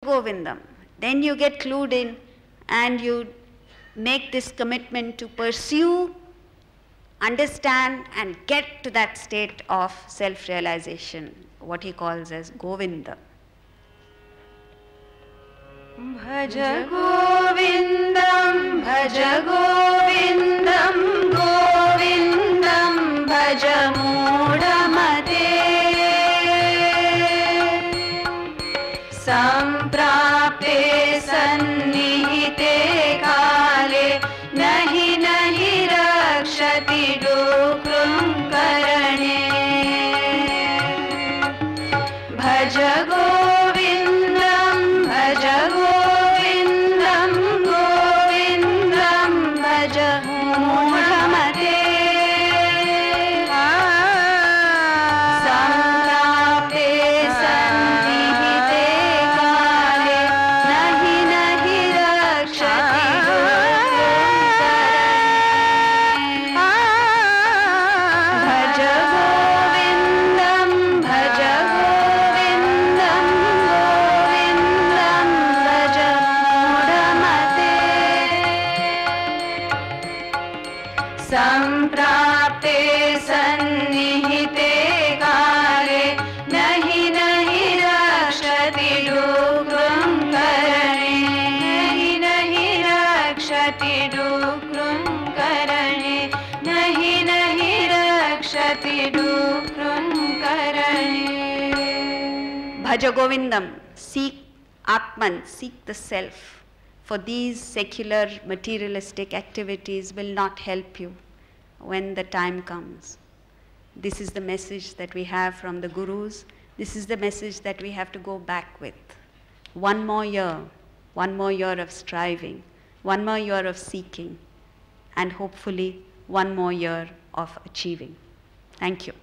Govindam. Then you get clued in and you make this commitment to pursue, understand and get to that state of self-realization, what he calls as Govinda. Bhaja Govindam, Bhaja Govindam, Govindam, Bhaja Mudamate. Samprapte sannihite kale, nahi nahi rakshati dukrum karane. Bhaja Govindam, Bhaja Govindam, Govindam, Bhaja Mudamate. Samprapte sannihite kale, nahi nahi rakshati Bhaja Govindam, Bhaja Govindam, Govindam, Bhaja Mudamate. Samprapte sannihite kale, nahi nahi rakshati dukrum karane. Nahi nahi rakshati dukrum karane. Nahi nahi rakshati dukrum karane. Bhaja Govindam, seek Atman, seek the self. For these secular materialistic activities will not help you when the time comes. This is the message that we have from the Gurus. This is the message that we have to go back with. One more year of striving, one more year of seeking, and hopefully one more year of achieving. Thank you.